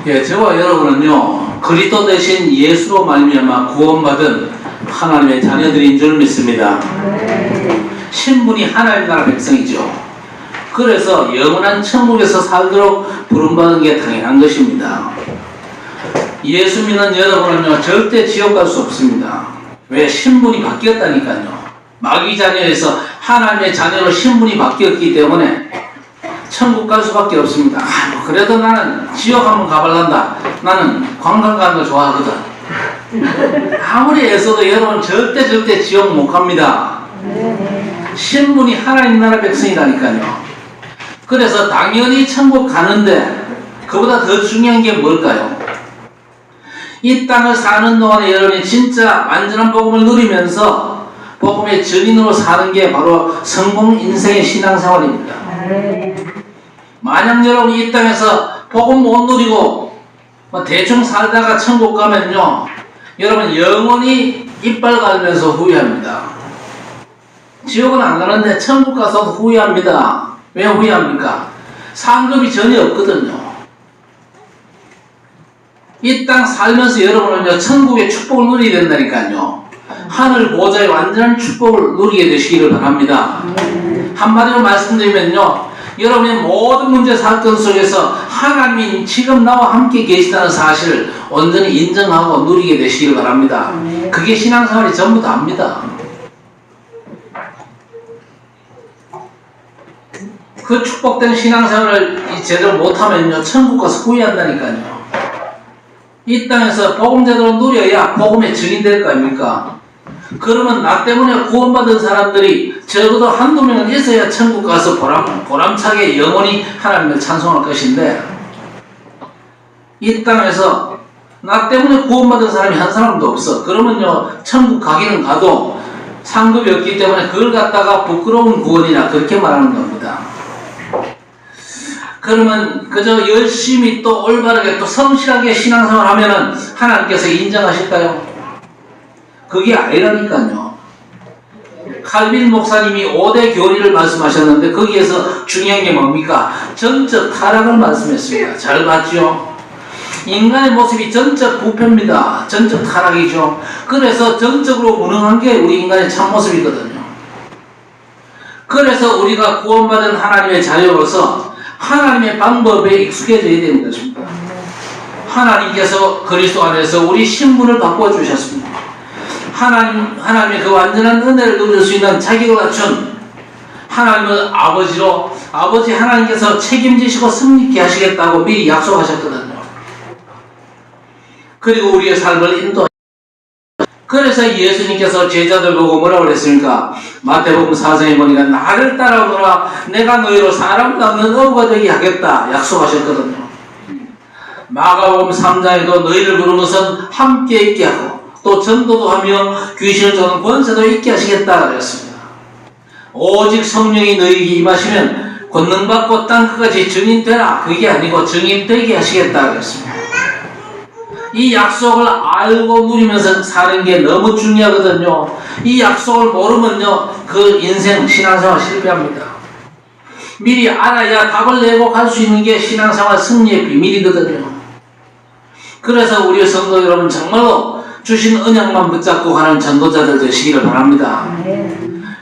예, 저와 여러분은요 그리스도 대신 예수로 말미암아 구원받은 하나님의 자녀들인 줄 믿습니다. 신분이 하나님 나라 백성이죠. 그래서 영원한 천국에서 살도록 부름받은 게 당연한 것입니다. 예수 믿는 여러분은요 절대 지옥 갈 수 없습니다. 왜? 신분이 바뀌었다니까요. 마귀 자녀에서 하나님의 자녀로 신분이 바뀌었기 때문에 천국 갈 수밖에 없습니다. 그래도 나는 지옥 한번 가볼란다. 나는 관광 가는 거 좋아하거든. 아무리 애써도 여러분 절대 지옥 못 갑니다. 신분이 하나님 나라 백성이라니까요. 그래서 당연히 천국 가는데 그보다 더 중요한 게 뭘까요? 이 땅을 사는 동안에 여러분이 진짜 완전한 복음을 누리면서 복음의 증인으로 사는 게 바로 성공 인생의 신앙생활입니다. 만약 여러분이 이 땅에서 복음 못 누리고 대충 살다가 천국 가면요 여러분 영원히 이빨 갈면서 후회합니다. 지옥은 안 가는데 천국 가서도 후회합니다. 왜 후회합니까? 상급이 전혀 없거든요. 이 땅 살면서 여러분은요 천국의 축복을 누리게 된다니까요. 하늘 보좌의 완전한 축복을 누리게 되시기를 바랍니다. 한마디로 말씀드리면요 여러분의 모든 문제 사건 속에서 하나님이 지금 나와 함께 계시다는 사실을 온전히 인정하고 누리게 되시기를 바랍니다. 그게 신앙생활이 전부 다입니다. 그 축복된 신앙생활을 제대로 못하면요 천국 가서 후회한다니까요. 이 땅에서 복음 제대로 누려야 복음의 증인 될 거 아닙니까? 그러면 나 때문에 구원받은 사람들이 적어도 한두 명은 있어야 천국 가서 보람차게 영원히 하나님을 찬송할 것인데 이 땅에서 나 때문에 구원받은 사람이 한 사람도 없어. 그러면요 천국 가기는 가도 상급이 없기 때문에 그걸 갖다가 부끄러운 구원이라 그렇게 말하는 겁니다. 그러면 그저 열심히 또 올바르게 또 성실하게 신앙생활 하면은 하나님께서 인정하실까요? 그게 아니라니까요. 칼빈 목사님이 5대 교리를 말씀하셨는데 거기에서 중요한 게 뭡니까? 전적 타락을 말씀했습니다. 잘 봤죠? 인간의 모습이 전적 부패입니다. 전적 타락이죠. 그래서 전적으로 무능한 게 우리 인간의 참모습이거든요. 그래서 우리가 구원받은 하나님의 자녀로서 하나님의 방법에 익숙해져야 되는 것입니다. 하나님께서 그리스도 안에서 우리 신분을 바꿔주셨습니다. 하나님의 그 완전한 은혜를 누릴 수 있는 자격을 갖춘 하나님은 아버지로 아버지 하나님께서 책임지시고 승리케 하시겠다고 미리 약속하셨거든요. 그리고 우리의 삶을 인도하셨습니다. 그래서 예수님께서 제자들 보고 뭐라고 그랬습니까? 마태복음 4장에 보니까 나를 따라오너라 내가 너희로 사람 닦는 어부가 되게 하겠다 약속하셨거든요. 마가복음 3장에도 너희를 부른 것은 함께 있게 하고 또 전도도 하며 귀신을 쫓는 권세도 있게 하시겠다 그랬습니다. 오직 성령이 너희에게 임하시면 권능받고 땅끝까지 증인되라 그게 아니고 증인되게 하시겠다 그랬습니다. 이 약속을 알고 누리면서 사는 게 너무 중요하거든요. 이 약속을 모르면요 그 인생 신앙생활 실패합니다. 미리 알아야 답을 내고 갈 수 있는 게 신앙생활 승리의 비밀이거든요. 그래서 우리 성도 여러분 정말로 주신 언약만 붙잡고 가는 전도자들 되시기를 바랍니다.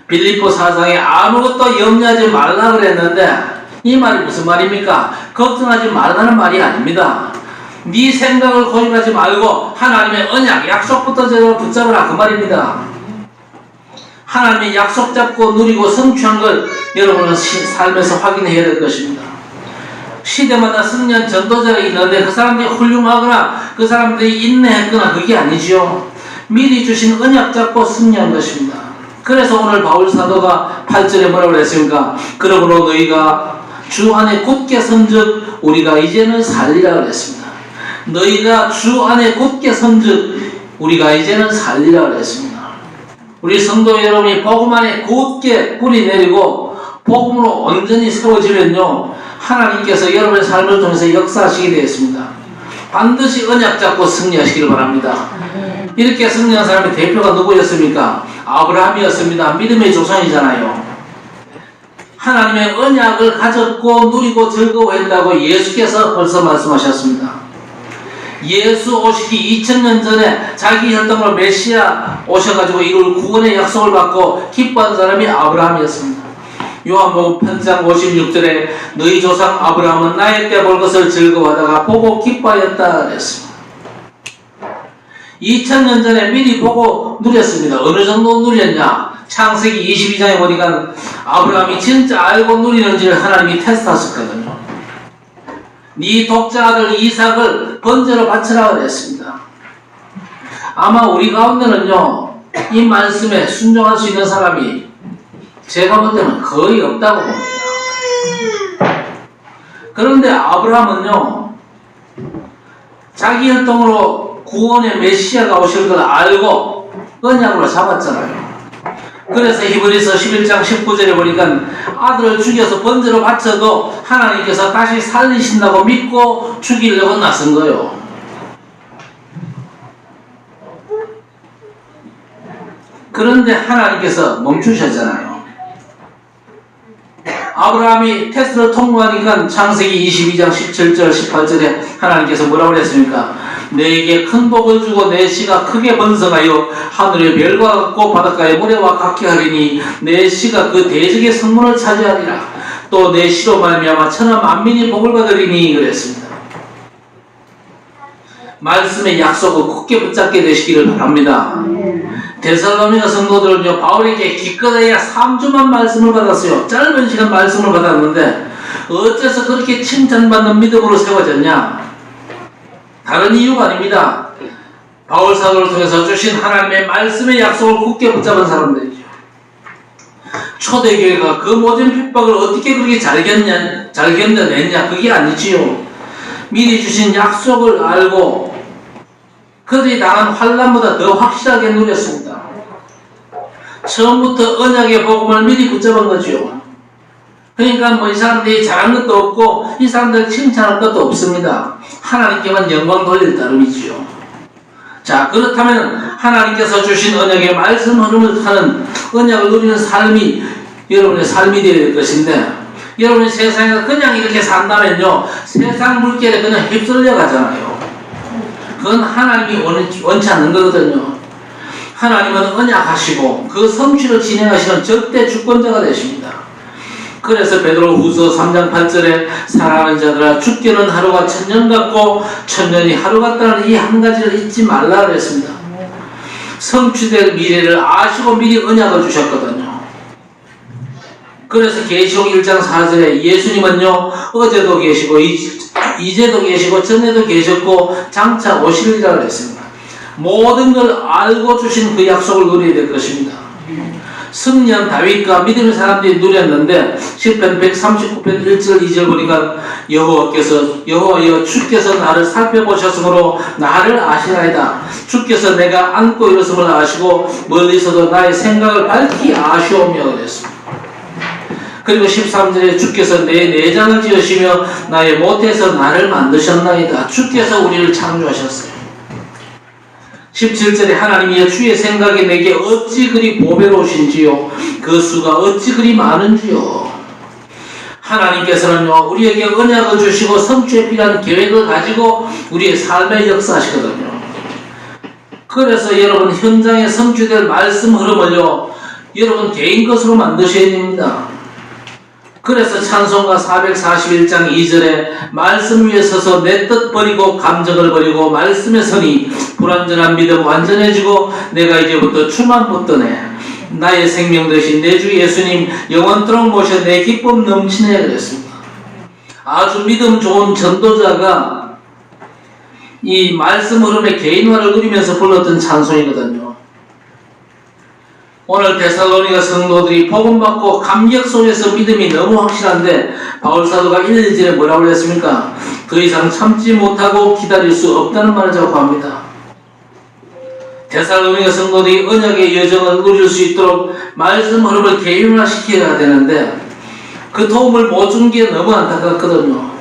빌립보 4장에 아무것도 염려하지 말라 그랬는데 이 말이 무슨 말입니까? 걱정하지 말라는 말이 아닙니다. 네 생각을 고집하지 말고 하나님의 언약, 약속부터 제대로 붙잡으라 그 말입니다. 하나님의 약속 잡고 누리고 성취한 걸 여러분은 삶에서 확인해야 될 것입니다. 시대마다 승리한 전도자가 있는데 그 사람들이 훌륭하거나 그 사람들이 인내했거나 그게 아니죠. 미리 주신 언약 잡고 승리한 것입니다. 그래서 오늘 바울 사도가 8절에 뭐라고 그랬습니까? 그러므로 너희가 주 안에 굳게 선즉 우리가 이제는 살리라 그랬습니다. 너희가 주 안에 굳게 선즉 우리가 이제는 살리라 그랬습니다. 우리 성도 여러분이 복음 안에 굳게 뿌리 내리고 복음으로 온전히 세워지면요 하나님께서 여러분의 삶을 통해서 역사하시게 되었습니다. 반드시 언약 잡고 승리하시기를 바랍니다. 이렇게 승리한 사람의 대표가 누구였습니까? 아브라함이었습니다. 믿음의 조상이잖아요. 하나님의 언약을 가졌고 누리고 즐거워했다고 예수께서 벌써 말씀하셨습니다. 예수 오시기 2000년 전에 자기 혈통으로 메시아 오셔가지고 이룰 구원의 약속을 받고 기뻐한 사람이 아브라함이었습니다. 요한복음 8장 56절에 너희 조상 아브라함은 나의 때 볼 것을 즐거워하다가 보고 기뻐하였다 그랬습니다. 2000년 전에 미리 보고 누렸습니다. 어느 정도 누렸냐? 창세기 22장에 보니까 아브라함이 진짜 알고 누리는지를 하나님이 테스트하셨거든요. 네 독자 아들 이삭을 번제로 바치라 그랬습니다. 아마 우리 가운데는요, 이 말씀에 순종할 수 있는 사람이 제가 볼 때는 거의 없다고 봅니다. 그런데 아브라함은요, 자기 혈통으로 구원의 메시아가 오실 걸 알고 언약으로 잡았잖아요. 그래서 히브리서 11장 19절에 보니까 아들을 죽여서 번제로 바쳐도 하나님께서 다시 살리신다고 믿고 죽이려고 나선 거예요. 그런데 하나님께서 멈추셨잖아요. 아브라함이 테스트를 통과하니까 창세기 22장 17절 18절에 하나님께서 뭐라고 그랬습니까? 내게 큰 복을 주고 내 씨가 크게 번성하여 하늘의 별과 같고 바닷가의 모래와 같게 하리니 내 씨가 그 대적의 성문을 차지하리라. 또 내 씨로 말미암아 천하 만민이 복을 받으리니 그랬습니다. 말씀의 약속을 굳게 붙잡게 되시기를 바랍니다. 데살로니가 성도들은요, 바울에게 기껏해야 3주만 말씀을 받았어요. 짧은 시간 말씀을 받았는데 어째서 그렇게 칭찬받는 믿음으로 세워졌냐? 다른 이유가 아닙니다. 바울 사도를 통해서 주신 하나님의 말씀의 약속을 굳게 붙잡은 사람들이죠. 초대교회가 그 모든 핍박을 어떻게 그렇게 잘 견뎌냈냐? 그게 아니지요. 미리 주신 약속을 알고 그들이 당한 환난보다 더 확실하게 누렸습니다. 처음부터 언약의 복음을 미리 붙잡은 거죠. 그러니까 뭐 이 사람들이 잘한 것도 없고 이 사람들 칭찬할 것도 없습니다. 하나님께만 영광 돌릴 따름이지요. 자, 그렇다면 하나님께서 주신 언약의 말씀 흐름을 타는 언약을 누리는 삶이 여러분의 삶이 되어야 될 것인데, 여러분이 세상에서 그냥 이렇게 산다면요, 세상 물결에 그냥 휩쓸려 가잖아요. 그건 하나님이 원치 않는 거거든요. 하나님은 언약하시고 그 성취를 진행하시는 절대 주권자가 되십니다. 그래서 베드로후서 3장 8절에 사랑하는 자들아, 죽기는 하루가 천년 같고 천년이 하루 같다는 이 한 가지를 잊지 말라 그랬습니다. 성취될 미래를 아시고 미리 언약을 주셨거든요. 그래서 계시록 1장 4절에 예수님은요, 어제도 계시고 이제도 계시고 전에도 계셨고 장차 오시리라 그랬습니다. 모든 걸 알고 주신 그 약속을 누려야 될 것입니다. 승리한 다윗과 믿음의 사람들이 누렸는데 시편 139편 1절 2절 보니까 여호와여 주께서 나를 살펴보셨으므로 나를 아시나이다. 주께서 내가 안고 일었음을 아시고 멀리서도 나의 생각을 밝히 아시오며 그랬습니다. 그리고 13절에 주께서 내 내장을 지으시며 나의 모태에서 나를 만드셨나이다. 주께서 우리를 창조하셨어요. 17절에 하나님이 주의 생각이 내게 어찌 그리 보배로우신지요, 그 수가 어찌 그리 많은지요. 하나님께서는요, 우리에게 언약을 주시고 성취에 필요한 계획을 가지고 우리의 삶에 역사하시거든요. 그래서 여러분 현장에 성취될 말씀 흐름을요, 여러분 개인 것으로 만드셔야 됩니다. 그래서 찬송가 441장 2절에 말씀 위에 서서 내 뜻 버리고 감정을 버리고 말씀에 서니 불완전한 믿음 완전해지고 내가 이제부터 주만 붙드네. 나의 생명 되신 내 주 예수님 영원토록 모셔 내 기쁨 넘치네 그랬습니다. 아주 믿음 좋은 전도자가 이 말씀 흐름의 개인화를 누리면서 불렀던 찬송이거든요. 오늘 데살로니가 성도들이 복음받고 감격 속에서 믿음이 너무 확실한데 바울 사도가 1, 2절에 뭐라고 그랬습니까? 더 이상 참지 못하고 기다릴 수 없다는 말을 자고합니다. 데살로니가 성도들이 언약의 여정을 누릴 수 있도록 말씀 흐름을 개인화시켜야 되는데 그 도움을 못 준 게 너무 안타깝거든요.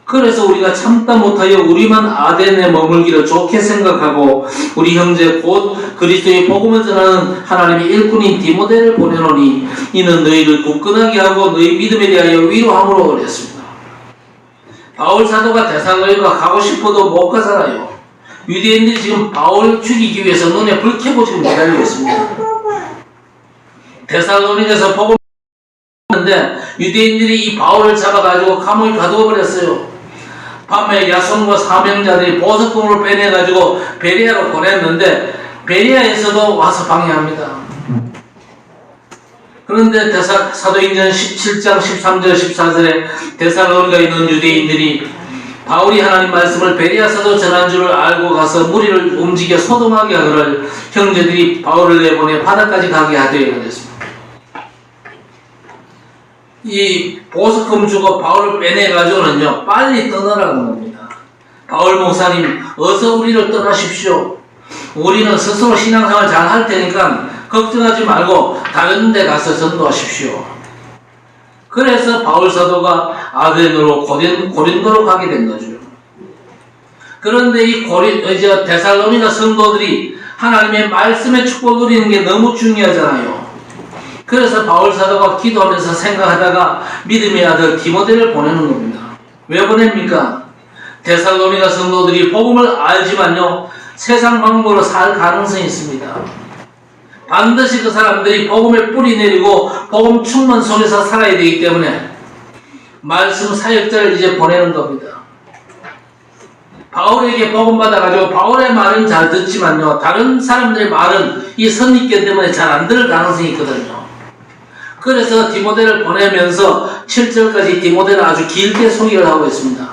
그래서 우리가 참다 못하여 우리만 아덴에 머물기를 좋게 생각하고 우리 형제 곧 그리스도의 복음을 전하는 하나님의 일꾼인 디모데를 보내노니 이는 너희를 굳건하게 하고 너희 믿음에 대하여 위로함으로 그랬습니다. 바울 사도가 데살로니가 가고 싶어도 못 가잖아요. 유대인들이 지금 바울 죽이기 위해서 눈에 불 켜고 지금 기다리고 있습니다. 데살로니가에서 복음 했는데 유대인들이 이 바울을 잡아가지고 감옥에 가두어 버렸어요. 밤에 야손과 사명자들이 보석금으로 빼내가지고 베리아로 보냈는데 베리아에서도 와서 방해합니다. 그런데 사도행전 17장 13절 14절에 데살로니가에 있는 유대인들이 바울이 하나님 말씀을 베리아서도 전한 줄을 알고 가서 무리를 움직여 소동하게 하거늘 형제들이 바울을 내보내 바다까지 가게 하되 그랬습니다. 이 보석금 주고 바울을 빼내가지고는요 빨리 떠나라고 합니다. 바울 목사님 어서 우리를 떠나십시오. 우리는 스스로 신앙생활 잘 할 테니까 걱정하지 말고 다른 데 가서 전도하십시오. 그래서 바울 사도가 아덴으로 고린도로 가게 된 거죠. 그런데 이 데살로니가 성도들이 하나님의 말씀의 축복을 누리는 게 너무 중요하잖아요. 그래서 바울 사도가 기도하면서 생각하다가 믿음의 아들 디모데를 보내는 겁니다. 왜 보냅니까? 데살로니가 성도들이 복음을 알지만요 세상 방법으로 살 가능성이 있습니다. 반드시 그 사람들이 복음에 뿌리 내리고 복음 충만 속에서 살아야 되기 때문에 말씀 사역자를 이제 보내는 겁니다. 바울에게 복음 받아가지고 바울의 말은 잘 듣지만요 다른 사람들의 말은 이 선입견 때문에 잘 안 들을 가능성이 있거든요. 그래서 디모데를 보내면서 7절까지 디모데를 아주 길게 소개를 하고 있습니다.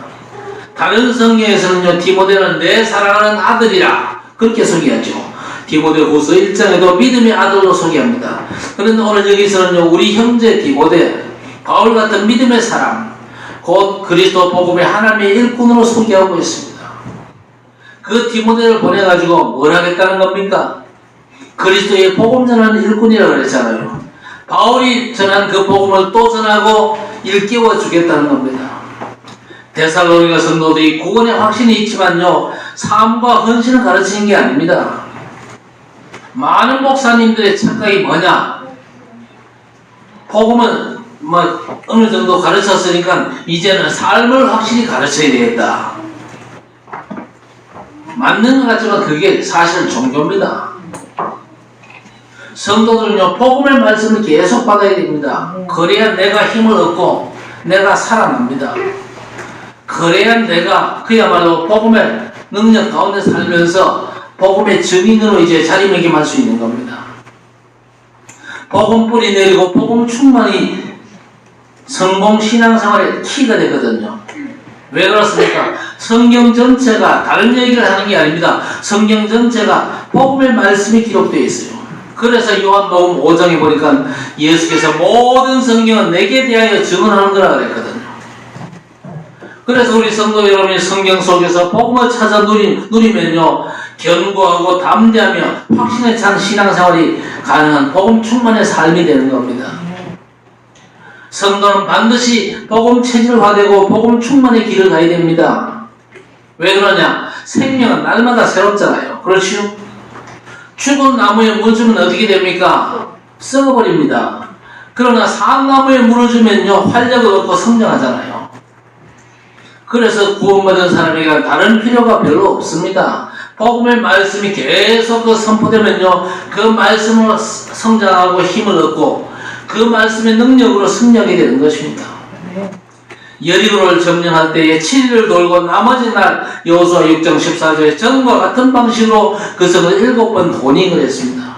다른 성경에서는요 디모데는 내 사랑하는 아들이라 그렇게 소개하죠. 디모데후서 1장에도 믿음의 아들로 소개합니다. 그런데 오늘 여기서는요 우리 형제 디모데 바울 같은 믿음의 사람 곧 그리스도 복음의 하나님의 일꾼으로 소개하고 있습니다. 그 디모데를 보내가지고 뭘 하겠다는 겁니까? 그리스도의 복음 전하는 일꾼이라고 그랬잖아요. 바울이 전한 그 복음을 또 전하고 일깨워 주겠다는 겁니다. 데살로니가 성도들이 구원의 확신이 있지만요 삶과 헌신을 가르치는 게 아닙니다. 많은 목사님들의 착각이 뭐냐? 복음은 어느 정도 가르쳤으니까 이제는 삶을 확실히 가르쳐야 되겠다. 맞는 것 같지만 그게 사실은 종교입니다. 성도들은요 복음의 말씀을 계속 받아야 됩니다. 그래야 내가 힘을 얻고 내가 살아납니다. 그래야 내가 그야말로 복음의 능력 가운데 살면서 복음의 증인으로 이제 자리매김할 수 있는 겁니다. 복음 뿌리 내리고 복음 충만이 성공 신앙생활의 키가 되거든요. 왜 그렇습니까? 성경 전체가 다른 얘기를 하는 게 아닙니다. 성경 전체가 복음의 말씀이 기록되어 있어요. 그래서 요한복음 5장에 보니까 예수께서 모든 성경은 내게 대하여 증언하는 거라 그랬거든요. 그래서 우리 성도 여러분이 성경 속에서 복음을 찾아 누리면요 견고하고 담대하며 확신에 찬 신앙생활이 가능한 복음 충만의 삶이 되는 겁니다. 성도는 반드시 복음 체질화되고 복음 충만의 길을 가야 됩니다. 왜 그러냐? 생명은 날마다 새롭잖아요. 그렇죠? 죽은 나무에 물 주면 어떻게 됩니까? 썩어버립니다. 그러나 산 나무에 물을 주면요 활력을 얻고 성장하잖아요. 그래서 구원받은 사람에게 다른 필요가 별로 없습니다. 복음의 말씀이 계속 선포되면요 그 말씀으로 성장하고 힘을 얻고 그 말씀의 능력으로 승리하게 되는 것입니다. 여리고를 점령할 때에 7일을 돌고 나머지 날 여호수아 6장 14절에 전과 같은 방식으로 그 성을 7번 도닝을 했습니다.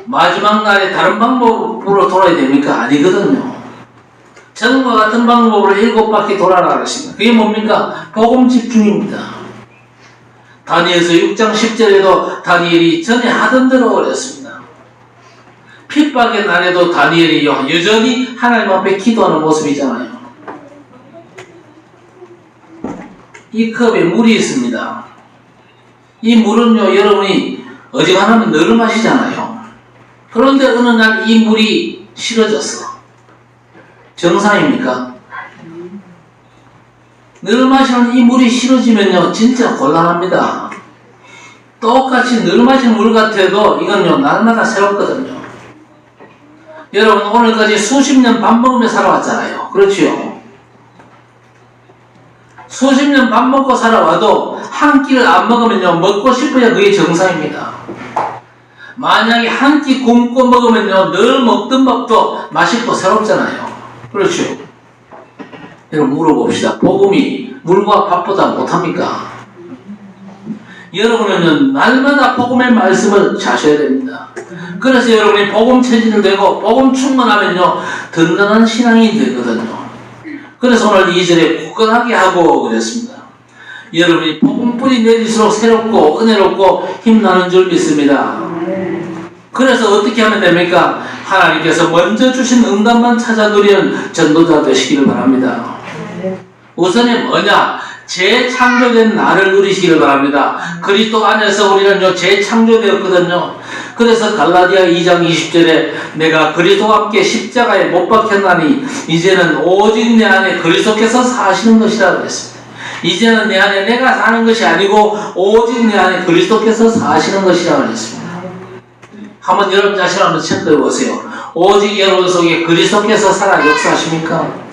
마지막 날에 다른 방법으로 돌아야 됩니까? 아니거든요. 전과 같은 방법으로 7바퀴 돌아라 그랬습니다. 그게 뭡니까? 복음 집중입니다. 다니엘서 6장 10절에도 다니엘이 전에 하던 대로 그랬습니다. 핍박의 날에도 다니엘이 여전히 하나님 앞에 기도하는 모습이잖아요. 이 컵에 물이 있습니다. 이 물은요 여러분이 어지간하면 늘 마시잖아요. 그런데 어느 날 이 물이 싫어졌어. 정상입니까? 늘 마시는 이 물이 싫어지면요 진짜 곤란합니다. 똑같이 늘 마시는 물 같아도 이건요 날마다 새롭거든요. 여러분 오늘까지 수십 년 밥 먹으며 살아왔잖아요. 그렇지요? 수십 년 밥 먹고 살아와도 한 끼를 안 먹으면요, 먹고 싶어야 그게 정상입니다. 만약에 한 끼 굶고 먹으면요, 늘 먹던 밥도 맛있고 새롭잖아요. 그렇죠? 여러분 물어봅시다. 복음이 물과 밥보다 못합니까? 여러분은 날마다 복음의 말씀을 자셔야 됩니다. 그래서 여러분이 복음 체질을 되고 복음 충만하면요, 든든한 신앙이 되거든요. 그래서 오늘 2절에 굳건하게 하고 그랬습니다. 여러분이 복음 뿌리 내릴수록 새롭고 은혜롭고 힘나는 줄 믿습니다. 그래서 어떻게 하면 됩니까? 하나님께서 먼저 주신 응답만 찾아 누리는 전도자 되시기를 바랍니다. 우선이 뭐냐? 재창조된 나를 누리시기를 바랍니다. 그리스도 안에서 우리는요, 재창조되었거든요. 그래서 갈라디아 2장 20절에 내가 그리스도와 함께 십자가에 못 박혔나니 이제는 오직 내 안에 그리스도께서 사시는 것이라 그랬습니다. 이제는 내 안에 내가 사는 것이 아니고 오직 내 안에 그리스도께서 사시는 것이라 그랬습니다. 한번 여러분 자신을 한번 체크해 보세요. 오직 여러분 속에 그리스도께서 살아 역사하십니까?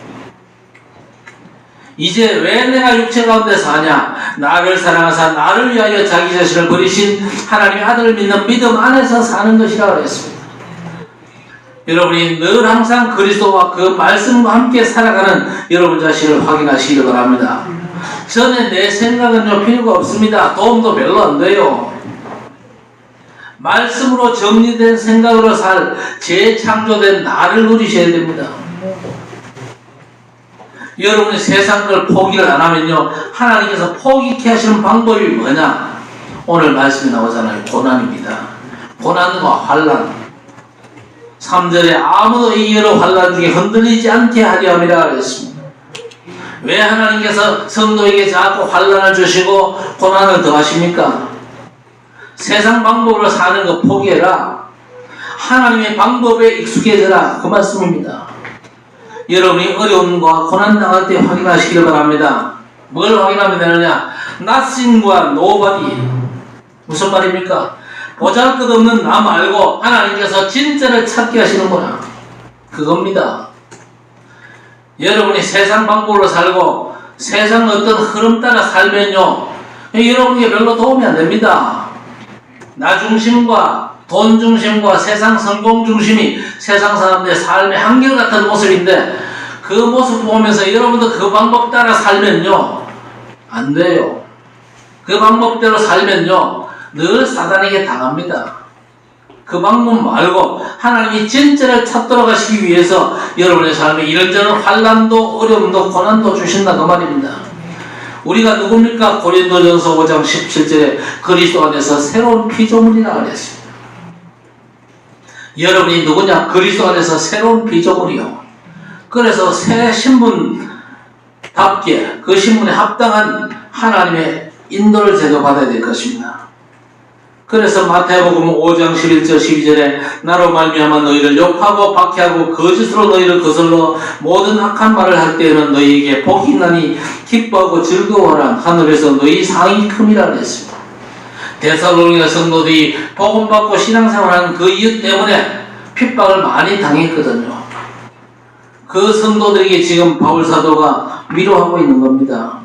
이제 왜 내가 육체 가운데 사냐? 나를 사랑하사 나를 위하여 자기 자신을 버리신 하나님의 아들을 믿는 믿음 안에서 사는 것이라고 했습니다. 여러분이 늘 항상 그리스도와 그 말씀과 함께 살아가는 여러분 자신을 확인하시기를 바랍니다. 전에 내 생각은요, 필요가 없습니다. 도움도 별로 안 돼요. 말씀으로 정리된 생각으로 살 재창조된 나를 누리셔야 됩니다. 여러분이 세상 걸 포기를 안 하면요, 하나님께서 포기케 하시는 방법이 뭐냐? 오늘 말씀이 나오잖아요. 고난입니다. 고난과 환난. 3절에 아무도 이 여러 환난 중에 흔들리지 않게 하려 함이라 그랬습니다. 왜 하나님께서 성도에게 자꾸 환난을 주시고 고난을 더하십니까? 세상 방법으로 사는 거 포기해라. 하나님의 방법에 익숙해져라. 그 말씀입니다. 여러분이 어려움과 고난 당할 때 확인하시기를 바랍니다. 뭘 확인하면 되느냐? nothing과 nobody. 무슨 말입니까? 보잘것없는 나 말고 하나님께서 진짜를 찾게 하시는구나. 그겁니다. 여러분이 세상 방법으로 살고 세상 어떤 흐름 따라 살면요, 여러분에게 별로 도움이 안 됩니다. 나 중심과 돈 중심과 세상 성공 중심이 세상 사람들의 삶의 한결같은 모습인데 그 모습 보면서 여러분도 그 방법 따라 살면요, 안 돼요. 그 방법대로 살면요, 늘 사단에게 당합니다. 그 방법 말고 하나님이 진짜를 찾도록 하시기 위해서 여러분의 삶에 이런저런 환난도 어려움도 고난도 주신다 그 말입니다. 우리가 누굽니까? 고린도전서 5장 17절에 그리스도 안에서 새로운 피조물이라 그랬습니다. 여러분이 누구냐? 그리스도 안에서 새로운 피조물이요. 그래서 새 신분답게 그 신분에 합당한 하나님의 인도를 제도받아야 될 것입니다. 그래서 마태복음 5장 11절 12절에 나로 말미암아 너희를 욕하고 박해하고 거짓으로 너희를 거슬러 모든 악한 말을 할 때에는 너희에게 복이 있나니 기뻐하고 즐거워하라. 하늘에서 너희 상이 큼이라 그랬습니다. 데살로니가 성도들이 복음받고 신앙생활하는 그 이유 때문에 핍박을 많이 당했거든요. 그 성도들에게 지금 바울 사도가 위로하고 있는 겁니다.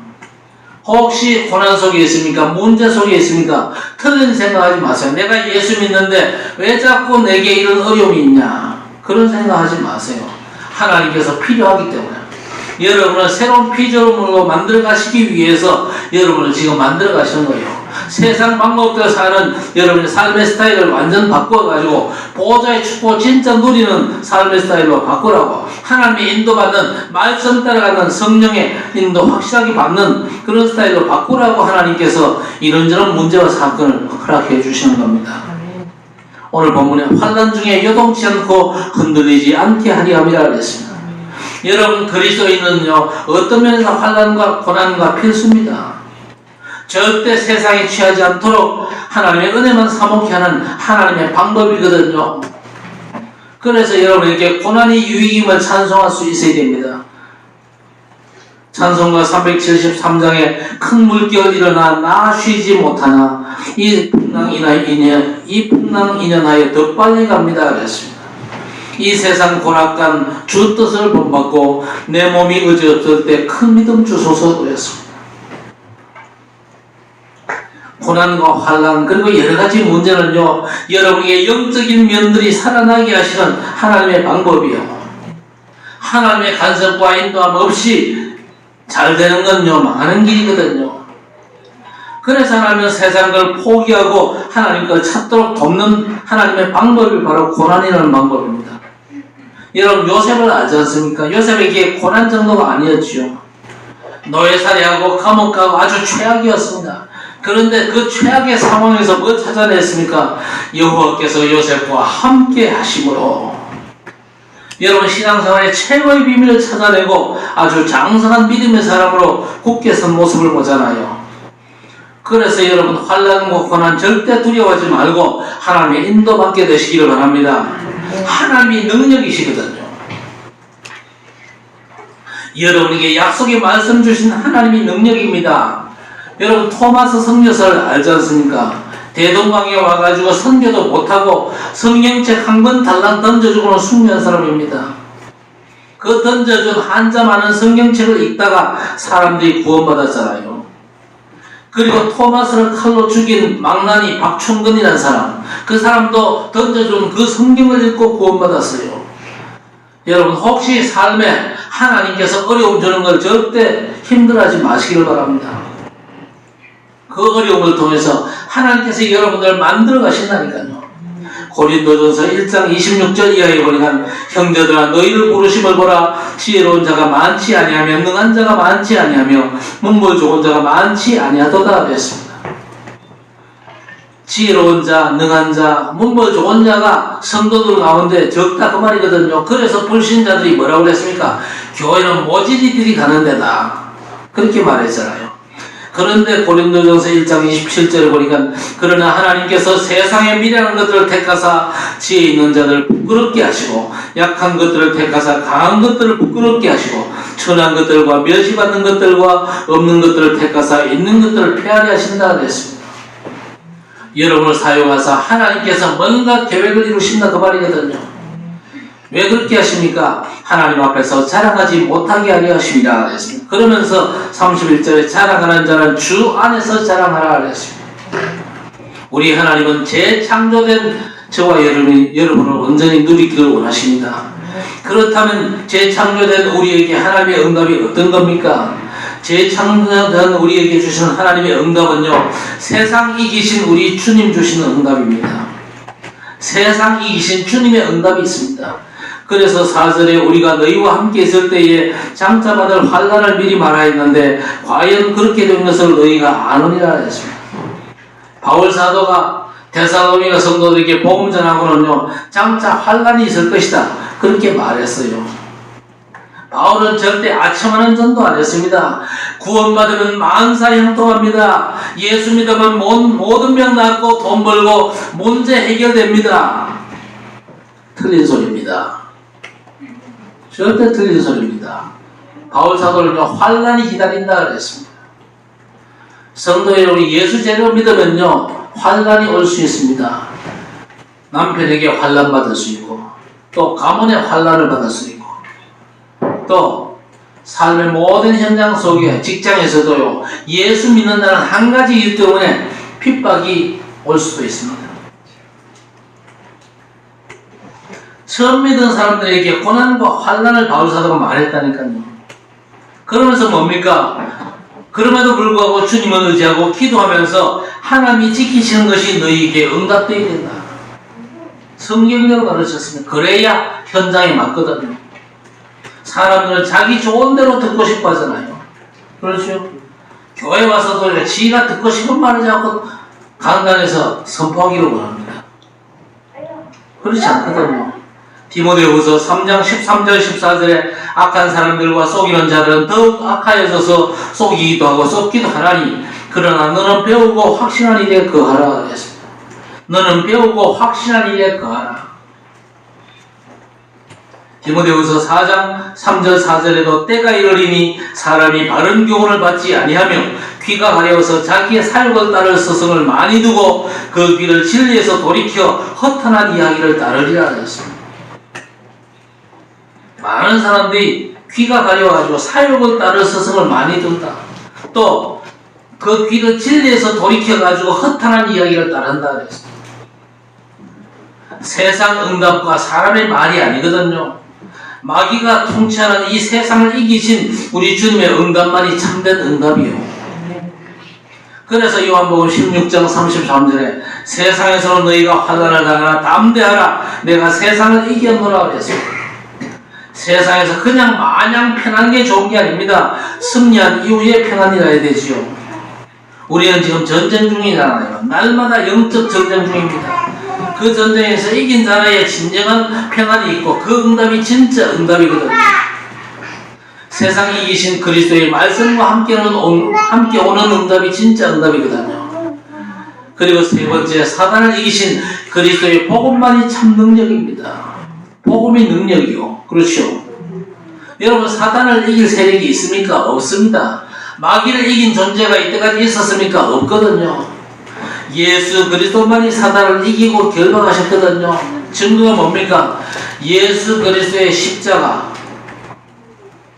혹시 고난 속에 있습니까? 문제 속에 있습니까? 틀린 생각하지 마세요. 내가 예수 믿는데 왜 자꾸 내게 이런 어려움이 있냐? 그런 생각하지 마세요. 하나님께서 필요하기 때문에. 여러분을 새로운 피조물로 만들어 가시기 위해서 여러분을 지금 만들어 가시는 거예요. 세상 방법대로 사는 여러분의 삶의 스타일을 완전 바꿔가지고 보호자의 축복 진짜 누리는 삶의 스타일로 바꾸라고, 하나님의 인도받는 말씀 따라가는 성령의 인도 확실하게 받는 그런 스타일로 바꾸라고 하나님께서 이런저런 문제와 사건을 허락해 주시는 겁니다. 오늘 본문에 환난 중에 요동치 않고 흔들리지 않게 하리 함이라 그랬습니다. 여러분 그리스도인은요, 어떤 면에서 환난과 고난과 필수입니다. 절대 세상에 취하지 않도록 하나님의 은혜만 사모케 하는 하나님의 방법이거든요. 그래서 여러분에게 고난이 유익임을 찬송할 수 있어야 됩니다. 찬송가 373장에 큰 물결 일어나 나 쉬지 못하나 이 풍랑 인연하여 더 빨리 갑니다 그랬습니다. 이 세상 고락간 주 뜻을 본받고 내 몸이 의지없을 때 큰 믿음 주소서 그랬습니다. 고난과 환난 그리고 여러 가지 문제는요, 여러분에게 영적인 면들이 살아나게 하시는 하나님의 방법이요. 하나님의 간섭과 인도함 없이 잘 되는 건요, 많은 길이거든요. 그래서 하나님은 세상 걸 포기하고 하나님 걸 찾도록 돕는 하나님의 방법이 바로 고난이라는 방법입니다. 여러분, 요셉을 알지 않습니까? 요셉에게 고난 정도가 아니었지요. 노예살이하고 감옥 가고 아주 최악이었습니다. 그런데 그 최악의 상황에서 뭐 찾아냈습니까? 여호와께서 요셉과 함께 하심으로. 여러분, 신앙생활의 최고의 비밀을 찾아내고 아주 장성한 믿음의 사람으로 굳게 선 모습을 보잖아요. 그래서 여러분, 환난과 고난 절대 두려워하지 말고 하나님의 인도받게 되시기를 바랍니다. 하나님이 능력이시거든요. 여러분에게 약속의 말씀 주신 하나님이 능력입니다. 여러분, 토마스 선교사를 알지 않습니까? 대동강에 와가지고 선교도 못하고 성경책 한 권 달랑 던져주고는 숙면한 사람입니다. 그 던져준 한자 많은 성경책을 읽다가 사람들이 구원받았잖아요. 그리고 토마스를 칼로 죽인 망나니 박충근이라는 사람, 그 사람도 던져준 그 성경을 읽고 구원받았어요. 여러분, 혹시 삶에 하나님께서 어려움 주는 걸 절대 힘들어하지 마시기를 바랍니다. 그 어려움을 통해서 하나님께서 여러분들 만들어 가신다니까요. 고린도전서 1장 26절 이하에 보니까 형제들아 너희를 부르심을 보라. 지혜로운 자가 많지 아니하며 능한 자가 많지 아니하며 문벌 좋은 자가 많지 아니하도다 그랬습니다. 지혜로운 자, 능한 자, 문벌 좋은 자가 성도들 가운데 적다 그 말이거든요. 그래서 불신자들이 뭐라고 그랬습니까? 교회는 모질이들이 가는 데다 그렇게 말했잖아요. 그런데 고린도전서 1장 27절에 보니까 그러나 하나님께서 세상의 미련한 것들을 택하사 지혜 있는 자들을 부끄럽게 하시고 약한 것들을 택하사 강한 것들을 부끄럽게 하시고 천한 것들과 멸시받는 것들과 없는 것들을 택하사 있는 것들을 폐하게 하신다 그랬습니다. 여러분을 사용하사 하나님께서 뭔가 계획을 이루신다 그 말이거든요. 왜 그렇게 하십니까? 하나님 앞에서 자랑하지 못하게 하려 하십니다 그랬습니다. 그러면서 31절에 자랑하는 자는 주 안에서 자랑하라 그랬습니다. 우리 하나님은 재창조된 저와 여러분을 온전히 누리기를 원하십니다. 그렇다면 재창조된 우리에게 하나님의 응답이 어떤 겁니까? 재창조된 우리에게 주시는 하나님의 응답은요, 세상 이기신 우리 주님 주시는 응답입니다. 세상 이기신 주님의 응답이 있습니다. 그래서 4절에 우리가 너희와 함께 있을 때에 장차 받을 환난을 미리 말하였는데 과연 그렇게 된 것을 너희가 아느니라 했습니다. 바울 사도가 데살로니가 성도들에게 복음 전하고는요, 장차 환난이 있을 것이다 그렇게 말했어요. 바울은 절대 아첨하는 전도 안 했습니다. 구원받으면 만사 형통합니다. 예수 믿으면 모든 병 낫고 돈 벌고 문제 해결됩니다. 틀린 소리입니다. 절대 틀린 소리입니다. 바울 사도는요, 환난이 기다린다 그랬습니다. 성도 여러분, 예수 제대로 믿으면요, 환난이 올 수 있습니다. 남편에게 환난 받을 수 있고, 또 가문의 환난을 받을 수 있고, 또 삶의 모든 현장 속에 직장에서도요, 예수 믿는다는 한 가지 이유 때문에 핍박이 올 수도 있습니다. 처음 믿은 사람들에게 고난과 환난을 바울 사도가 말했다니까요. 그러면서 뭡니까? 그럼에도 불구하고 주님을 의지하고 기도하면서 하나님이 지키시는 것이 너희에게 응답되어야 된다. 성경대로 가르쳤습니다. 그래야 현장에 맞거든요. 사람들은 자기 좋은 대로 듣고 싶어 하잖아요. 그렇죠? 교회 와서도 지가 듣고 싶은 말을 자꾸 강단에서 선포하기를 원합니다. 그렇지 않거든요. 디모데후서 3장 13절 14절에 악한 사람들과 속이는 자들은 더욱 악하여져서 속이기도 하고 속기도 하나니 그러나 너는 배우고 확신한 일에 거하라 했습니다. 너는 배우고 확신한 일에 거하라. 디모데후서 4장 3절 4절에도 때가 이르리니 사람이 바른 교훈을 받지 아니하며 귀가 가려워서 자기의 사욕을 따를 스승을 많이 두고 그 귀를 진리에서 돌이켜 허탄한 이야기를 따르리라 했습니다. 많은 사람들이 귀가 가려워가지고 사욕을 따를 스승을 많이 둔다. 또 그 귀를 진리에서 돌이켜가지고 허탄한 이야기를 따른다 그랬어. 세상 응답과 사람의 말이 아니거든요. 마귀가 통치하는 이 세상을 이기신 우리 주님의 응답만이 참된 응답이요. 그래서 요한복음 16장 33절에 세상에서는 너희가 환난을 당하나 담대하라 내가 세상을 이겼노라 그랬습니다. 세상에서 그냥 마냥 편한 게 좋은 게 아닙니다. 승리한 이후에 평안이라야 되지요. 우리는 지금 전쟁 중이잖아요. 날마다 영적 전쟁 중입니다. 그 전쟁에서 이긴 자라의 진정한 평안이 있고 그 응답이 진짜 응답이거든요. 세상이 이기신 그리스도의 말씀과 함께 오는 응답이 진짜 응답이거든요. 그리고 세 번째, 사단을 이기신 그리스도의 복음만이 참 능력입니다. 복음이 능력이요. 그렇죠. 여러분, 사단을 이길 세력이 있습니까? 없습니다. 마귀를 이긴 존재가 이때까지 있었습니까? 없거든요. 예수 그리스도만이 사단을 이기고 결박하셨거든요. 증거가 뭡니까? 예수 그리스도의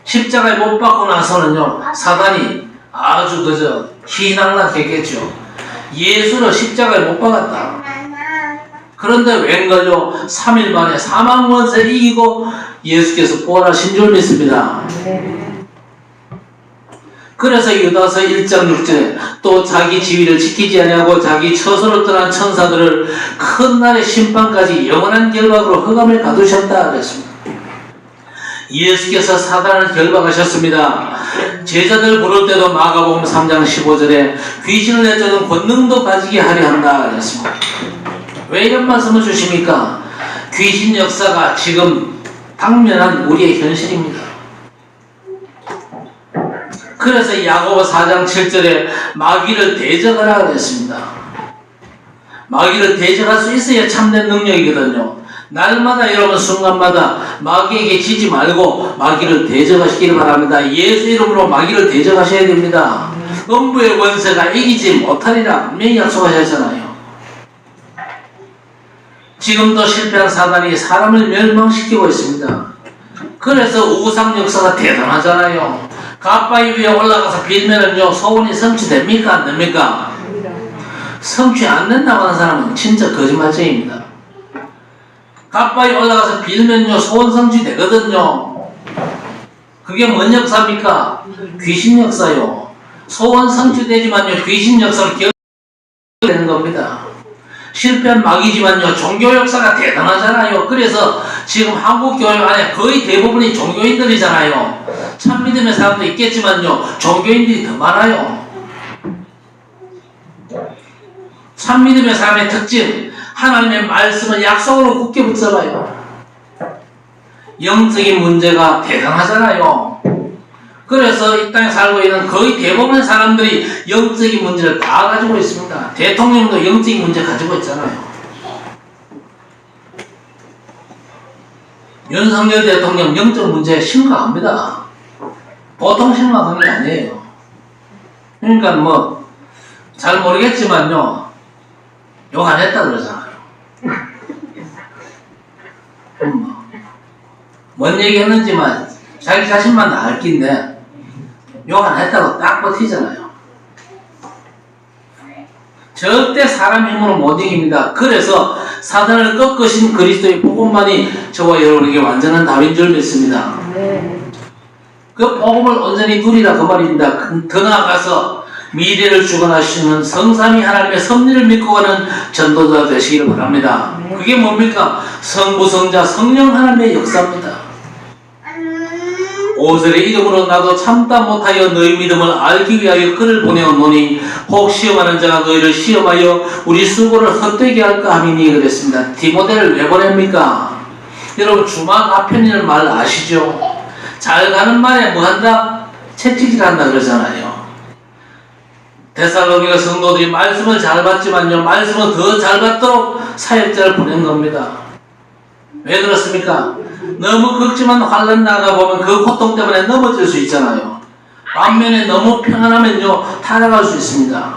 십자가에 못 박고 나서는요, 사단이 아주 그저 희낙낙했겠죠. 예수를 십자가에 못 박았다. 그런데 웬걸요, 3일 만에 사망 원세를 이기고 예수께서 부활하신 줄 믿습니다. 그래서 유다서 1장 6절에 또 자기 지위를 지키지 아니하고 자기 처소를 떠난 천사들을 큰 날의 심판까지 영원한 결박으로 흑암에 가두셨다 그랬습니다. 예수께서 사단을 결박하셨습니다. 제자들 부를 때도 마가복음 3장 15절에 귀신을 내쫓는 권능도 가지게 하려 한다 그랬습니다. 왜 이런 말씀을 주십니까? 귀신 역사가 지금 당면한 우리의 현실입니다. 그래서 야고보 4장 7절에 마귀를 대적하라 그랬습니다. 마귀를 대적할 수 있어야 참된 능력이거든요. 날마다 여러분 순간마다 마귀에게 지지 말고 마귀를 대적하시기를 바랍니다. 예수 이름으로 마귀를 대적하셔야 됩니다. 음부의 권세가 이기지 못하리라 분명히 약속하셨잖아요. 지금도 실패한 사단이 사람을 멸망시키고 있습니다. 그래서 우상 역사가 대단하잖아요. 갓바위 위에 올라가서 빌면은요, 소원이 성취됩니까? 안 됩니까? 성취 안 된다고 하는 사람은 진짜 거짓말쟁이입니다. 갓바위 올라가서 빌면요, 소원 성취되거든요. 그게 뭔 역사입니까? 귀신 역사요. 소원 성취되지만요, 귀신 역사를 되는 겁니다. 실패한 마귀지만요, 종교 역사가 대단하잖아요. 그래서 지금 한국 교회 안에 거의 대부분이 종교인들이잖아요. 참 믿음의 사람도 있겠지만요, 종교인들이 더 많아요. 참 믿음의 사람의 특징, 하나님의 말씀을 약속으로 굳게 붙잡아요. 영적인 문제가 대단하잖아요. 그래서 이 땅에 살고 있는 거의 대부분의 사람들이 영적인 문제를 다 가지고 있습니다. 대통령도 영적인 문제 가지고 있잖아요. 윤석열 대통령 영적 문제 심각합니다. 보통 심각한 게 아니에요. 그러니까 뭐 잘 모르겠지만요, 욕 안 했다 그러잖아요. 뭔 얘기 했는지만 자기 자신만 알 낀데 욕 안 했다고 딱 버티잖아요. 절대 사람 힘으로 못 이깁니다. 그래서 사단을 꺾으신 그리스도의 복음만이 저와 여러분에게 완전한 답인 줄 믿습니다. 그 복음을 온전히 누리라 그 말입니다. 더 나아가서 미래를 주관하시는 성삼위 하나님의 섭리를 믿고 가는 전도자 되시기를 바랍니다. 그게 뭡니까? 성부, 성자, 성령 하나님의 역사입니다. 5절의 이름으로 나도 참다 못하여 너희 믿음을 알기 위하여 그를 보내었노니 혹 시험하는 자가 너희를 시험하여 우리 수고를 헛되게 할까 함이니 그랬습니다. 디모데를 왜 보냅니까? 여러분 주막 앞편이라는 말 아시죠? 잘 가는 말에 뭐 한다? 채찍질 한다 그러잖아요. 데살로니가 성도들이 말씀을 잘 받지만요, 말씀을 더 잘 받도록 사역자를 보낸 겁니다. 왜 그렇습니까? 너무 극심한 환난 나가 보면 그 고통 때문에 넘어질 수 있잖아요. 반면에 너무 평안하면요, 타락할 수 있습니다.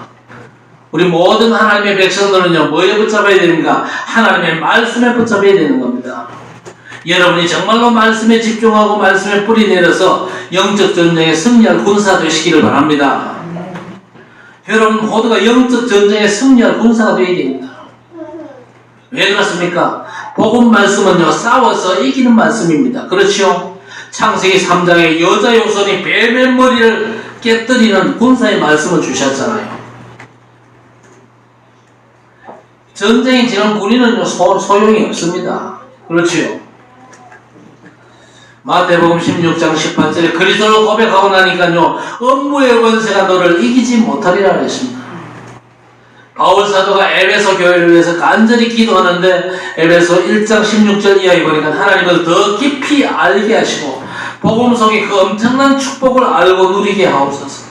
우리 모든 하나님의 백성들은요, 뭐에 붙잡아야 되는가? 하나님의 말씀에 붙잡아야 되는 겁니다. 여러분이 정말로 말씀에 집중하고 말씀에 뿌리 내려서 영적 전쟁에 승리할 군사 되시기를 바랍니다. 여러분 모두가 영적 전쟁에 승리할 군사가 되어야 됩니다. 왜 그렇습니까? 복음 말씀은요, 싸워서 이기는 말씀입니다. 그렇죠? 창세기 3장에 여자 요손이 뱀의 머리를 깨뜨리는 군사의 말씀을 주셨잖아요. 전쟁이 지는 군인은 소용이 없습니다. 그렇지요? 마태복음 16장 18절에 그리스도를 고백하고 나니까요, 업무의 권세가 너를 이기지 못하리라 그랬습니다. 바울 사도가 에베소 교회를 위해서 간절히 기도하는데 에베소 1장 16절 이하에 보니까 하나님을 더 깊이 알게 하시고 복음 속에 그 엄청난 축복을 알고 누리게 하옵소서.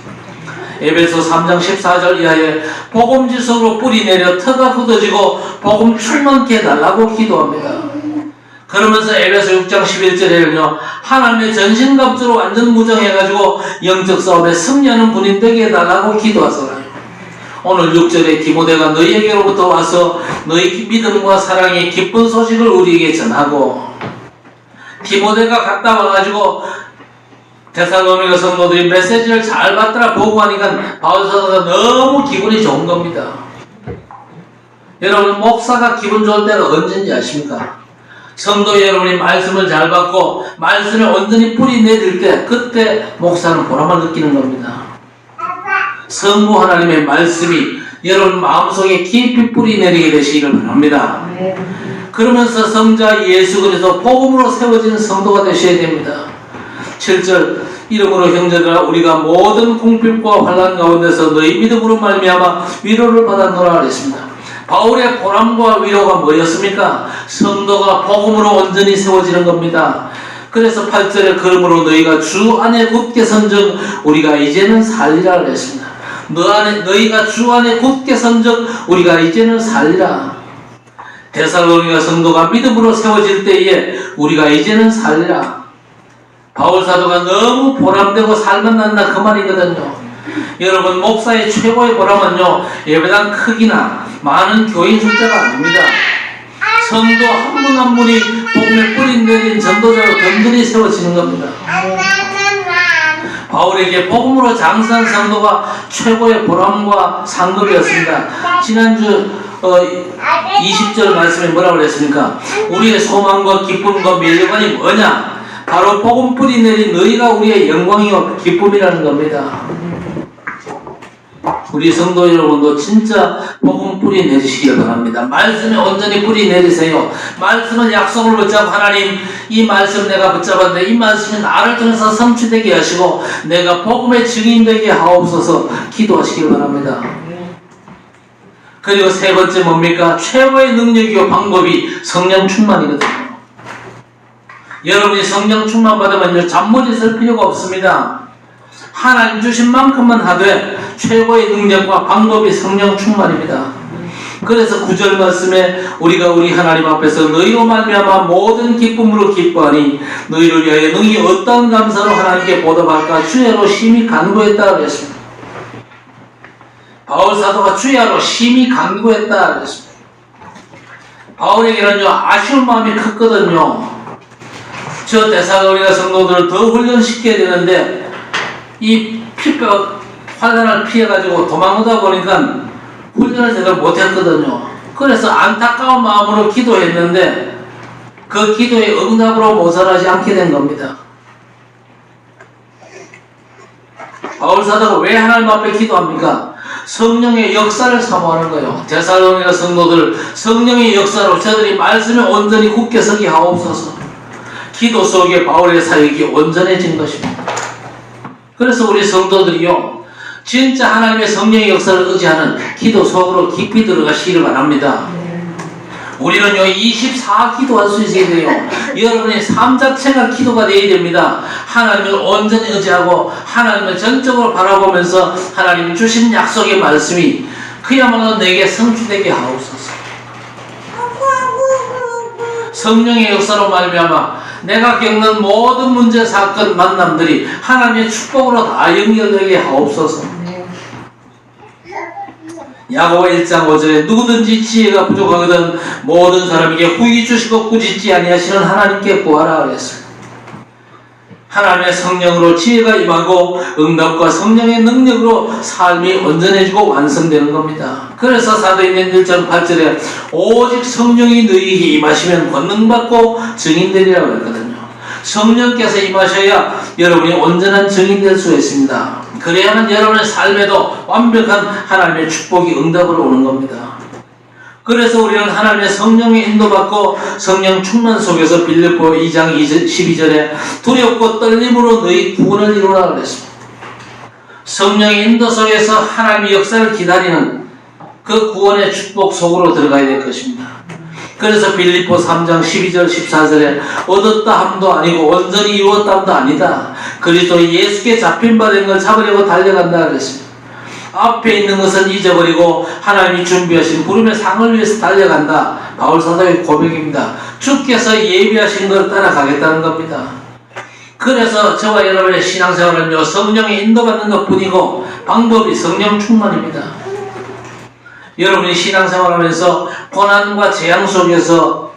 에베소 3장 14절 이하에 복음 지성으로 뿌리 내려 터가 굳어지고 복음 충만케 해달라고 기도합니다. 그러면서 에베소 6장 11절에는요, 하나님의 전신갑주로 완전 무장해가지고 영적 싸움에 승리하는 군인 되게 해달라고 기도하잖아요. 오늘 6절에 디모데가 너희에게로부터 와서 너희 믿음과 사랑의 기쁜 소식을 우리에게 전하고, 디모데가 갔다 와가지고 데살로니가 성도들이 메시지를 잘 받더라 보고하니까 바울 사도가 너무 기분이 좋은 겁니다. 여러분, 목사가 기분 좋을 때가 언제인지 아십니까? 성도 여러분이 말씀을 잘 받고 말씀에 온전히 뿌리 내릴 때, 그때 목사는 보람을 느끼는 겁니다. 성부 하나님의 말씀이 여러분 마음속에 깊이 뿌리 내리게 되시기를 바랍니다. 그러면서 성자 예수 그리스도 복음으로 세워진 성도가 되셔야 됩니다. 7절 이러므로 형제들아 우리가 모든 궁핍과 환난 가운데서 너희 믿음으로 말미암아 위로를 받았노라 그랬습니다. 바울의 보람과 위로가 뭐였습니까? 성도가 복음으로 온전히 세워지는 겁니다. 그래서 8절에 그러므로 너희가 주 안에 굳게 선적 우리가 이제는 살리라 그랬습니다. 너희가 주 안에 굳게 선적 우리가 이제는 살리라. 데살로니가 성도가 믿음으로 세워질 때에 우리가 이제는 살리라. 바울 사도가 너무 보람되고 살만 난다 그 말이거든요. 여러분, 목사의 최고의 보람은요, 예배당 크기나 많은 교인 숫자가 아닙니다. 성도 한 분 한 분이 복음에 뿌리 내린 전도자로 든든히 세워지는 겁니다. 바울에게 복음으로 장사한 성도가 최고의 보람과 상급이었습니다. 지난주 20절 말씀에 뭐라고 그랬습니까? 우리의 소망과 기쁨과 면류관이 뭐냐? 바로 복음 뿌리 내린 너희가 우리의 영광이요 기쁨이라는 겁니다. 우리 성도 여러분도 진짜 복음 뿌리 내리시길 바랍니다. 말씀에 온전히 뿌리 내리세요. 말씀은 약속을 붙잡고 하나님, 이 말씀 내가 붙잡았는데 이 말씀이 나를 통해서 성취되게 하시고 내가 복음의 증인되게 하옵소서 기도하시길 바랍니다. 그리고 세 번째 뭡니까? 최고의 능력이요 방법이 성령 충만이거든요. 여러분이 성령 충만 받으면 잔머리 쓸 필요가 없습니다. 하나님 주신 만큼만 하되 최고의 능력과 방법이 성령 충만입니다. 그래서 9절 말씀에 우리가 우리 하나님 앞에서 너희로 말미암아 모든 기쁨으로 기뻐하니 너희를 위하여 능히 어떤 감사로 하나님께 보답할까 주야로 심히 간구했다 그랬습니다. 바울 사도가 주야로 심히 간구했다 그랬습니다. 바울에게는요 아쉬운 마음이 컸거든요. 저 데살로니가 성도들을 더 훈련시켜야 되는데 이 피뼈 환난을 피해가지고 도망오다 보니까 훈련을 제대로 못했거든요. 그래서 안타까운 마음으로 기도했는데 그 기도의 응답으로 모자라지 않게 된 겁니다. 바울 사도가 왜 하나님 앞에 기도합니까? 성령의 역사를 사모하는 거예요. 데살로니가 성도들 성령의 역사로 저들이 말씀에 온전히 굳게 서게 하옵소서. 기도 속에 바울의 사역이 온전해진 것입니다. 그래서 우리 성도들이요 진짜 하나님의 성령의 역사를 의지하는 기도 속으로 깊이 들어가시기를 바랍니다. 우리는요 24 기도할 수 있어야 돼요. 여러분의 삶 자체가 기도가 되어야 됩니다. 하나님을 온전히 의지하고 하나님을 전적으로 바라보면서 하나님 주신 약속의 말씀이 그야말로 내게 성취되게 하옵소서. 성령의 역사로 말미암아 내가 겪는 모든 문제, 사건, 만남들이 하나님의 축복으로 다 연결되게 하옵소서. 야고보 1장 5절에 누구든지 지혜가 부족하거든 모든 사람에게 후히 주시고 꾸짖지 아니하시는 하나님께 구하라 그랬어요. 하나님의 성령으로 지혜가 임하고 응답과 성령의 능력으로 삶이 온전해지고 완성되는 겁니다. 그래서 사도행전 1장 8절에 오직 성령이 너희에게 임하시면 권능받고 증인되리라고 했거든요. 성령께서 임하셔야 여러분이 온전한 증인될 수 있습니다. 그래야만 여러분의 삶에도 완벽한 하나님의 축복이 응답으로 오는 겁니다. 그래서 우리는 하나님의 성령에 인도받고 성령 충만 속에서 빌립보 2장 12절에 두렵고 떨림으로 너희 구원을 이루라 그랬습니다. 성령의 인도 속에서 하나님의 역사를 기다리는 그 구원의 축복 속으로 들어가야 될 것입니다. 그래서 빌립보 3장 12절 14절에 얻었다 함도 아니고 온전히 이루었다 함도 아니다. 그리스도 예수께 잡힌 바 된 걸 잡으려고 달려간다 그랬습니다. 앞에 있는 것은 잊어버리고 하나님이 준비하신 부름의 상을 위해서 달려간다. 바울 사도의 고백입니다. 주께서 예비하신 걸 따라가겠다는 겁니다. 그래서 저와 여러분의 신앙생활은요, 성령의 인도받는 것 뿐이고 방법이 성령 충만입니다. 여러분이 신앙생활하면서 고난과 재앙 속에서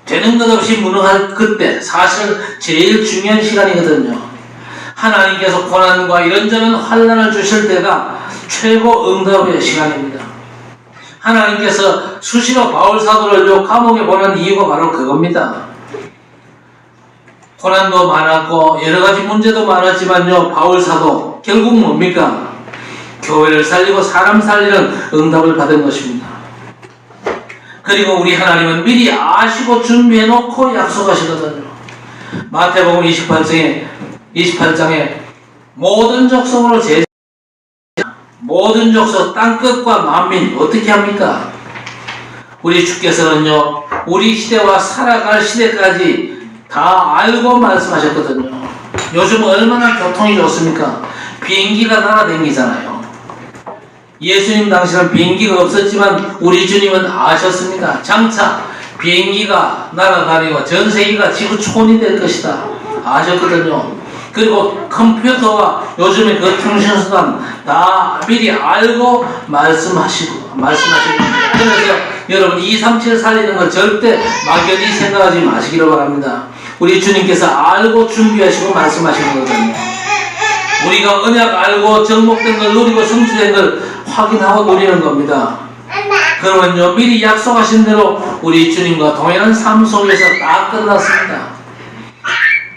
되는 것 없이 무능할 그때 사실 제일 중요한 시간이거든요. 하나님께서 고난과 이런저런 환난을 주실 때가 최고 응답의 시간입니다. 하나님께서 수시로 바울 사도를 감옥에 보낸 이유가 바로 그겁니다. 고난도 많았고 여러 가지 문제도 많았지만요, 바울 사도 결국 뭡니까? 교회를 살리고 사람 살리는 응답을 받은 것입니다. 그리고 우리 하나님은 미리 아시고 준비해놓고 약속하시거든요. 마태복음 28장에 모든 족속으로 모든 족속 땅끝과 만민 어떻게 합니까? 우리 주께서는요, 우리 시대와 살아갈 시대까지 다 알고 말씀하셨거든요. 요즘 얼마나 교통이 좋습니까? 비행기가 날아다니잖아요. 예수님 당시는 비행기가 없었지만 우리 주님은 아셨습니다. 장차 비행기가 날아다니고 전 세계가 지구촌이 될 것이다 아셨거든요. 그리고 컴퓨터와 요즘의 그 통신수단 다 미리 알고 말씀하시고 겁니다. 그래서 여러분 237 살리는 걸 절대 막연히 생각하지 마시기를 바랍니다. 우리 주님께서 알고 준비하시고 말씀하시는 거거든요. 우리가 언약 알고 정복된 걸 누리고 성취된 걸 확인하고 누리는 겁니다. 그러면요, 미리 약속하신 대로 우리 주님과 동행한 삶 속에서 다 끝났습니다.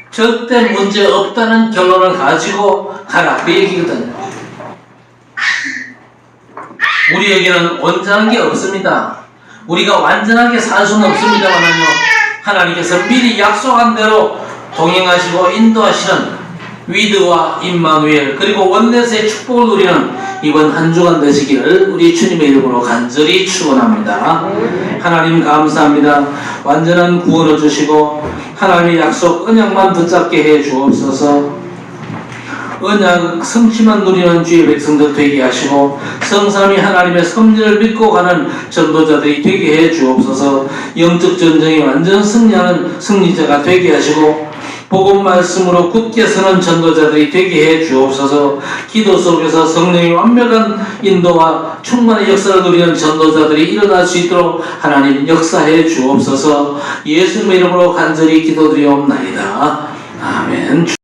절대 문제 없다는 결론을 가지고 가라, 그 얘기거든요. 우리에게는 온전한 게 없습니다. 우리가 완전하게 살 수는 없습니다만요, 하나님께서 미리 약속한 대로 동행하시고 인도하시는 위드와 임마누엘 그리고 원내스의 축복을 누리는 이번 한 주간 되시기를 우리 주님의 이름으로 간절히 축원합니다. 하나님 감사합니다. 완전한 구원을 주시고 하나님의 약속 언약만 붙잡게 해 주옵소서. 언약 성취만 누리는 주의 백성들 되게 하시고 성삼위 하나님의 섭리를 믿고 가는 전도자들이 되게 해 주옵소서. 영적 전쟁에 완전 승리하는 승리자가 되게 하시고 복음 말씀으로 굳게 서는 전도자들이 되게 해 주옵소서. 기도 속에서 성령의 완벽한 인도와 충만의 역사를 누리는 전도자들이 일어날 수 있도록 하나님 역사해 주옵소서. 예수님의 이름으로 간절히 기도드리옵나이다. 아멘.